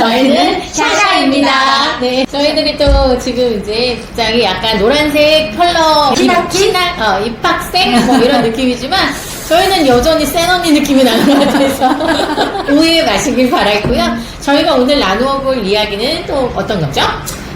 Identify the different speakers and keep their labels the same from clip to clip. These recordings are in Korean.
Speaker 1: 저희는 샤샤입니다. 네, 저희들이 또 지금 이제 복장이 약간 노란색 컬러 입학생 뭐 이런 느낌이지만 저희는 여전히 센 언니 느낌이 나는 것 같아서 오해 마시길 바랄고요. 저희가 오늘 나누어 볼 이야기는 또 어떤 거죠?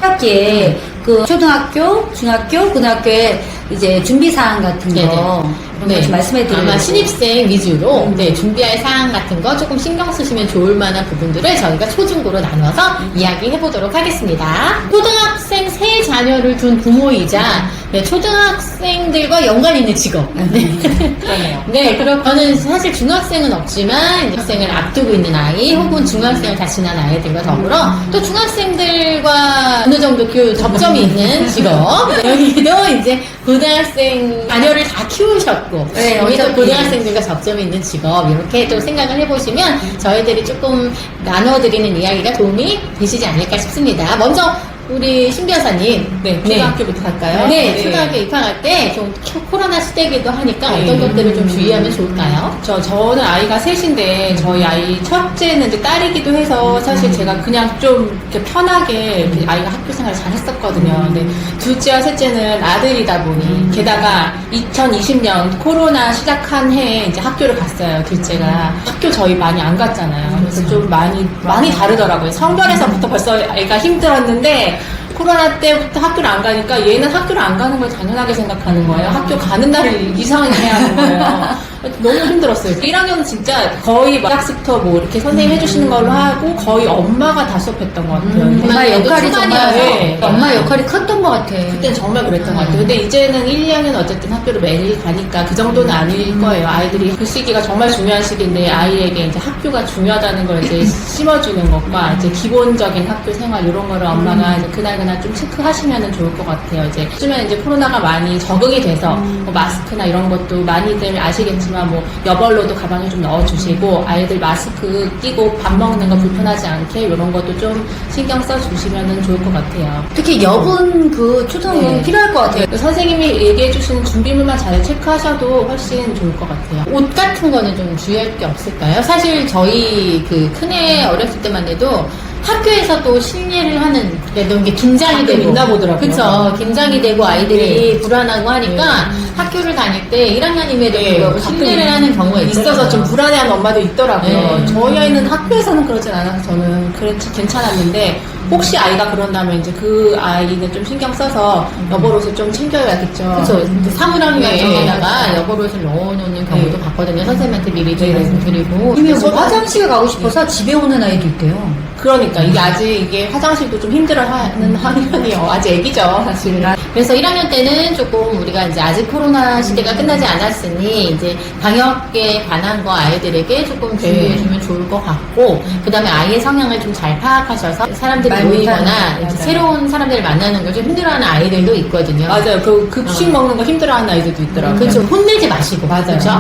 Speaker 2: 학기에 그 초등학교, 중학교, 고등학교에 이제 준비 사항 같은 거 이런 거 좀 말씀해 드리려고.
Speaker 1: 아마 신입생 위주로 준비할 사항 같은 거 조금 신경 쓰시면 좋을 만한 부분들을 저희가 초중고로 나눠서 이야기해 보도록 하겠습니다. 초등학생 세 자녀를 둔 부모이자 초등학생들과 연관 있는 직업.
Speaker 2: 그러네요.
Speaker 1: 네, 그럼 저는 사실 중학생은 없지만 이제 학생을 앞두고 있는 아이 혹은 중학생을 다 지난 아이들과 더불어 또 중학생들과 어느 정도 접점이 있는 직업. 여기도 이제 고등학생 자녀를 다 키우셨고
Speaker 2: 네,
Speaker 1: 여기도
Speaker 2: 어차피.
Speaker 1: 고등학생들과 접점이 있는 직업 이렇게 또 생각을 해보시면 저희들이 조금 나눠드리는 이야기가 도움이 되시지 않을까 싶습니다. 먼저 우리 신 변호사님,
Speaker 3: 초등학교부터 갈까요?
Speaker 1: 네, 초등학교 입학할 때 좀 코로나 시대이기도 하니까
Speaker 3: 네.
Speaker 1: 어떤 것들을 좀 주의하면 좋을까요?
Speaker 3: 저는 아이가 셋인데 저희 아이 첫째는 이제 딸이기도 해서 사실 제가 그냥 좀 이렇게 편하게 아이가 학교 생활을 잘 했었거든요. 근데 둘째와 셋째는 아들이다 보니 게다가 2020년 코로나 시작한 해에 이제 학교를 갔어요. 둘째가 학교 저희 많이 안 갔잖아요. 그래서 좀 많이 다르더라고요. 성별에서부터 벌써 아이가 힘들었는데 코로나 때부터 학교를 안 가니까 얘는 학교를 안 가는 걸 당연하게 생각하는 거예요. 학교 가는 날을 이상하게 해야 하는 거예요. 너무 힘들었어요. 1학년은 진짜 거의 학습부터 뭐 이렇게 선생님 해주시는 걸로 하고 거의 엄마가 다 수업했던 것 같아요.
Speaker 2: 엄마의 역할이 정말
Speaker 3: 네.
Speaker 2: 엄마의 역할이 컸던 것 같아.
Speaker 3: 그때는 정말 그랬던 것 같아요. 근데 이제는 1, 2학년 어쨌든 학교를 매일 가니까 그 정도는 아닐 거예요. 아이들이 그 시기가 정말 중요한 시기인데 아이에게 이제 학교가 중요하다는 걸 이제 심어주는 것과 이제 기본적인 학교 생활 이런 거를 엄마가 이제 그날 좀 체크하시면 좋을 것 같아요. 이제 요즘에 이제 코로나가 많이 적응이 돼서 뭐 마스크나 이런 것도 많이들 아시겠지만 뭐 여벌로도 가방에 좀 넣어주시고 아이들 마스크 끼고 밥 먹는 거 불편하지 않게 이런 것도 좀 신경 써주시면 좋을 것 같아요.
Speaker 2: 특히 여분 그 초등학교는
Speaker 3: 네.
Speaker 2: 필요할 것 같아요.
Speaker 3: 선생님이 얘기해 주시는 준비물만 잘 체크하셔도 훨씬 좋을 것 같아요.
Speaker 1: 옷 같은 거는 좀 주의할 게 없을까요? 사실 저희 그 큰애 어렸을 때만 해도 학교에서 또 실례를 하는 그런 게 긴장이 되고
Speaker 3: 있나 보더라고요.
Speaker 1: 그쵸, 긴장이 되고 아이들이 불안하고 하니까 학교를 다닐 때 1학년임에도 불구하고 실례를 하는 경우가
Speaker 3: 있어서 좀 불안해하는 엄마도 있더라고요.
Speaker 1: 네.
Speaker 3: 저희 아이는 학교에서는 그러진 않아서 저는 괜찮았는데 혹시 아이가 그런다면 이제 그 아이는 좀 신경 써서 여벌옷을 좀 챙겨야겠죠.
Speaker 1: 그렇죠. 사물함
Speaker 3: 네.
Speaker 1: 가정에다가 여벌옷을 넣어놓는 경우도
Speaker 3: 네.
Speaker 1: 봤거든요. 선생님한테 미리 말씀드리고.
Speaker 2: 아니면 뭐 화장실 가고 싶어서 집에 오는 아이도 있대요.
Speaker 3: 그러니까 이게 아직 이게 화장실도 좀 힘들어하는 학년이요. 아직 애기죠, 사실.
Speaker 1: 그래서 1학년 때는 조금 우리가 이제 아직 코로나 시대가 끝나지 않았으니 이제 방역에 관한 거 아이들에게 조금 주의해주면 좋을 것 같고 그 다음에 아이의 성향을 좀 잘 파악하셔서 사람들이
Speaker 2: 말
Speaker 1: 모이거나
Speaker 2: 못하는,
Speaker 1: 이제
Speaker 2: 맞아요.
Speaker 1: 새로운 사람들을 만나는 걸 좀 힘들어하는 아이들도 있거든요.
Speaker 3: 맞아요. 그 급식 먹는 거 힘들어하는 아이들도 있더라고요.
Speaker 1: 그렇죠. 혼내지 마시고.
Speaker 3: 맞아요.
Speaker 1: 그렇죠?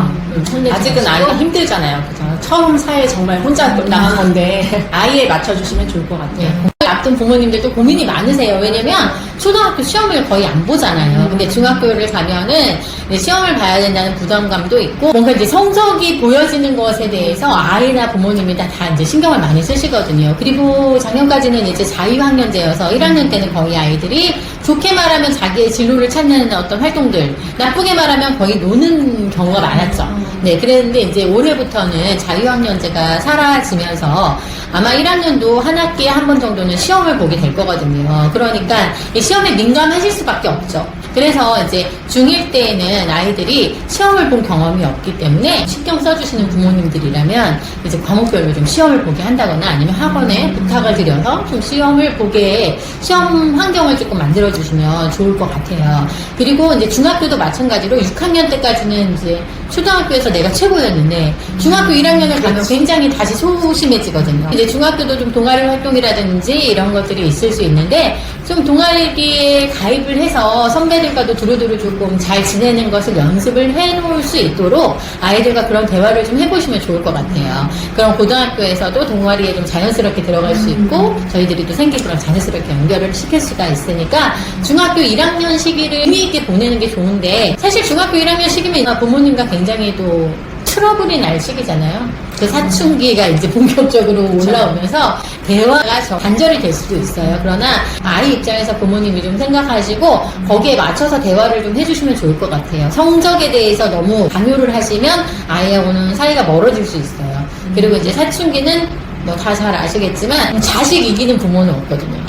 Speaker 1: 혼내지
Speaker 3: 아직은
Speaker 1: 마시고.
Speaker 3: 아이가 힘들잖아요. 그죠? 처음 사회에 정말 혼자 나간 건데 아이에 맞춰주시면 좋을 것 같아요.
Speaker 1: 앞둔 부모님들도 고민이 많으세요. 왜냐면 초등학교 시험을 거의 안 보잖아요. 근데 중학교를 가면은 이제 시험을 봐야 된다는 부담감도 있고 뭔가 이제 성적이 보여지는 것에 대해서 아이나 부모님이 다 이제 신경을 많이 쓰시거든요. 그리고 작년까지는 이제 자유학년제여서 1학년 때는 거의 아이들이 좋게 말하면 자기의 진로를 찾는 어떤 활동들, 나쁘게 말하면 거의 노는 경우가 많았죠. 네, 그랬는데 이제 올해부터는 자유학년제가 사라지면서 아마 1학년도 한 학기에 한 번 정도는 시험을 보게 될 거거든요. 그러니까 이 시험에 민감하실 수밖에 없죠. 그래서 이제 중1 때에는 아이들이 시험을 본 경험이 없기 때문에 신경 써주시는 부모님들이라면 이제 과목별로 좀 시험을 보게 한다거나 아니면 학원에 부탁을 드려서 좀 시험을 보게 시험 환경을 조금 만들어주시면 좋을 것 같아요. 그리고 이제 중학교도 마찬가지로 6학년 때까지는 이제 초등학교에서 내가 최고였는데 중학교 1학년을 가면 굉장히 다시 소심해지거든요. 이제 중학교도 좀 동아리 활동이라든지 이런 것들이 있을 수 있는데 좀 동아리에 가입을 해서 선배들과도 두루두루 조금 잘 지내는 것을 연습을 해놓을 수 있도록 아이들과 그런 대화를 좀 해보시면 좋을 것 같아요. 그럼 고등학교에서도 동아리에 좀 자연스럽게 들어갈 수 있고 저희들이 또 생기부랑 자연스럽게 연결을 시킬 수가 있으니까 중학교 1학년 시기를 의미 있게 보내는 게 좋은데 사실 중학교 1학년 시기면 부모님과 굉장히 또 트러블이 날 시기잖아요. 그 사춘기가 이제 본격적으로 올라오면서 대화가 단절이 될 수도 있어요. 그러나 아이 입장에서 부모님이 좀 생각하시고 거기에 맞춰서 대화를 좀 해주시면 좋을 것 같아요. 성적에 대해서 너무 강요를 하시면 아이하고는 사이가 멀어질 수 있어요. 그리고 이제 사춘기는 뭐 다 잘 아시겠지만 자식 이기는 부모는 없거든요.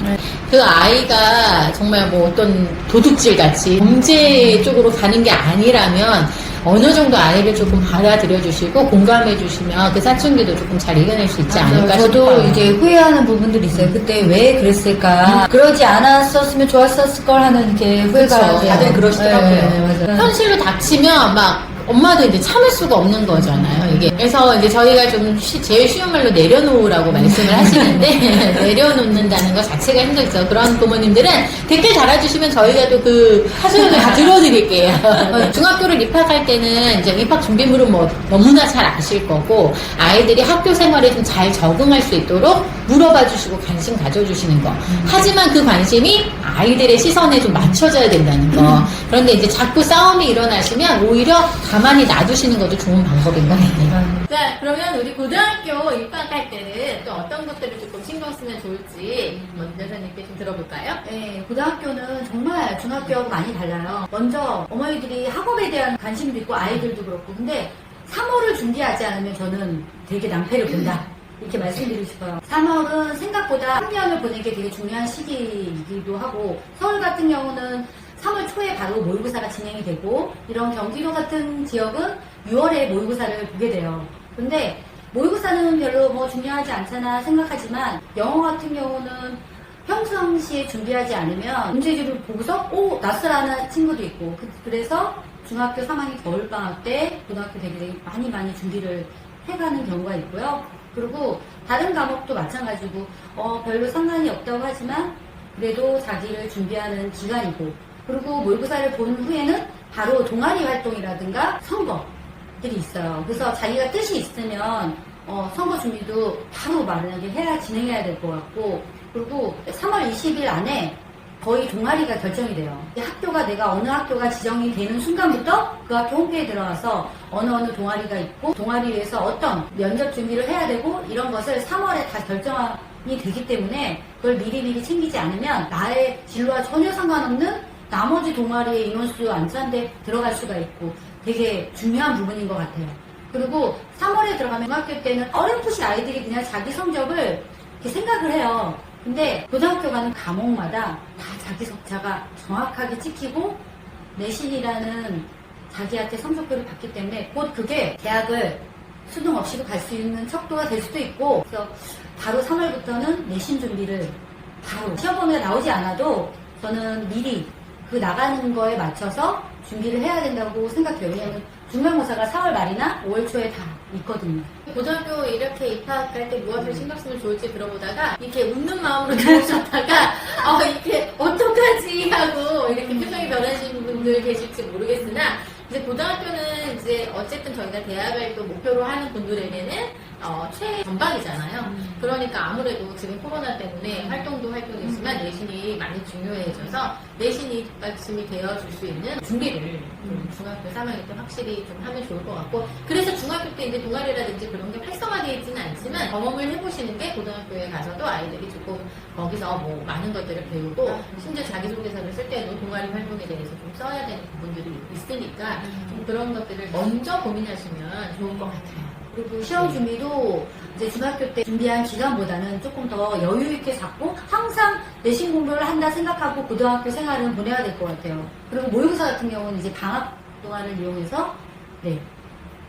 Speaker 1: 그 아이가 정말 뭐 어떤 도둑질 같이 범죄 쪽으로 가는 게 아니라면 어느 정도 아이를 조금 받아들여 주시고 공감해 주시면 그 사춘기도 조금 잘 이겨낼 수 있지 않을까
Speaker 2: 저도
Speaker 1: 싶어요.
Speaker 2: 이제 후회하는 부분들이 있어요. 그때 왜 그랬을까? 그러지 않았었으면 좋았었을 걸 하는 이렇게 후회가
Speaker 1: 그렇죠.
Speaker 2: 돼요.
Speaker 1: 다들 그러시더라고요.
Speaker 2: 네, 맞아요.
Speaker 1: 현실로 닥치면 막 엄마도 이제 참을 수가 없는 거잖아요, 이게. 그래서 이제 저희가 좀 제일 쉬운 말로 내려놓으라고 말씀을 하시는데, 내려놓는다는 것 자체가 힘들죠. 그런 부모님들은 댓글 달아주시면 저희가 또 그 사실을 다 들어드릴게요. 중학교를 입학할 때는 이제 입학 준비물은 뭐 너무나 잘 아실 거고, 아이들이 학교 생활에 좀 잘 적응할 수 있도록 물어봐 주시고 관심 가져주시는 거. 하지만 그 관심이 아이들의 시선에 좀 맞춰져야 된다는 거. 그런데 이제 자꾸 싸움이 일어나시면 오히려 가만히 놔두시는 것도 좋은 방법인 것 같아요. 자, 그러면 우리 고등학교 입학할 때는 또 어떤 것들을 조금 신경 쓰면 좋을지 먼저 선생님께 좀 들어볼까요?
Speaker 2: 네, 고등학교는 정말 중학교하고 많이 달라요. 먼저 어머니들이 학업에 대한 관심도 있고 아이들도 그렇고 근데 3월을 준비하지 않으면 저는 되게 낭패를 본다. 이렇게 말씀드리고 싶어요. 3월은 생각보다 학년을 보내는 게 되게 중요한 시기이기도 하고 서울 같은 경우는 3월 초에 바로 모의고사가 진행이 되고 이런 경기도 같은 지역은 6월에 모의고사를 보게 돼요. 근데 모의고사는 별로 뭐 중요하지 않잖아 생각하지만 영어 같은 경우는 평상시에 준비하지 않으면 문제지를 보고서 낯설어하는 친구도 있고 그래서 중학교 3학년 겨울방학 때 고등학교 되게 많이 준비를 해가는 경우가 있고요. 그리고 다른 과목도 마찬가지고 별로 상관이 없다고 하지만 그래도 자기를 준비하는 기간이고 그리고 모의고사를 본 후에는 바로 동아리 활동이라든가 선거들이 있어요. 그래서 자기가 뜻이 있으면 선거 준비도 바로 마련하게 진행해야 될 것 같고 그리고 3월 20일 안에 거의 동아리가 결정이 돼요. 학교가 내가 어느 학교가 지정이 되는 순간부터 그 학교 홈페이지에 들어가서 어느 동아리가 있고 동아리에서 어떤 면접 준비를 해야 되고 이런 것을 3월에 다 결정이 되기 때문에 그걸 미리미리 챙기지 않으면 나의 진로와 전혀 상관없는 나머지 동아리의 인원수 안 차는데 들어갈 수가 있고 되게 중요한 부분인 것 같아요. 그리고 3월에 들어가면 중학교 때는 어렴풋이 아이들이 그냥 자기 성적을 이렇게 생각을 해요. 근데 고등학교 가는 과목마다 다 자기 석자가 정확하게 찍히고 내신이라는 자기한테 성적표를 받기 때문에 곧 그게 대학을 수능 없이도 갈 수 있는 척도가 될 수도 있고 그래서 바로 3월부터는 내신 준비를 바로 시험 범위가 나오지 않아도 저는 미리 그 나가는 거에 맞춰서 준비를 해야 된다고 생각해요. 왜냐하면 중간고사가 4월 말이나 5월 초에 다 있거든요.
Speaker 1: 고등학교 이렇게 입학할 때 무엇을 신경 쓰면 좋을지 들어보다가 이렇게 웃는 마음으로 들으셨다가 이렇게 어떡하지 하고 이렇게 표정이 변하시는 분들 계실지 모르겠으나 이제 고등학교는 이제 어쨌든 저희가 대학을 또 목표로 하는 분들에게는 최전방이잖아요. 그러니까 아무래도 지금 코로나 때문에 활동도 활동이지만 내신이 많이 중요해져서 내신이 뒷받침이 되어줄 수 있는 준비를 중학교 3학년 때 확실히 좀 하면 좋을 것 같고 그래서 중학교 때 이제 동아리라든지 그런 게 활성화되어 있지는 않지만 경험을 해보시는 게 고등학교에 가서도 아이들이 조금 거기서 뭐 많은 것들을 배우고 심지어 자기소개서를 쓸 때도 동아리 활동에 대해서 좀 써야 되는 부분들이 있으니까 좀 그런 것들을 먼저 고민하시면 좋을 것 같아요.
Speaker 2: 그리고 시험 준비도 이제 중학교 때 준비한 기간보다는 조금 더 여유 있게 잡고 항상 내신 공부를 한다 생각하고 고등학교 생활은 보내야 될 것 같아요. 그리고 모의고사 같은 경우는 이제 방학 동안을 이용해서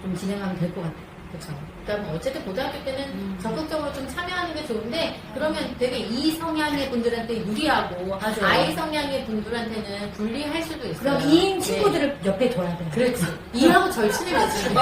Speaker 2: 좀 진행하면 될 것 같아요.
Speaker 1: 그렇죠. 그러니까 어쨌든 고등학교 때는 적극적으로 좀 참여하는 게 좋은데 그러면 되게 이 성향의 분들한테 유리하고
Speaker 2: 맞아요.
Speaker 1: I 성향의 분들한테는 불리할 수도 있어요.
Speaker 2: 그럼 이인 친구들을 옆에 둬야 돼요.
Speaker 1: 그렇지. 이하고 절친해지지.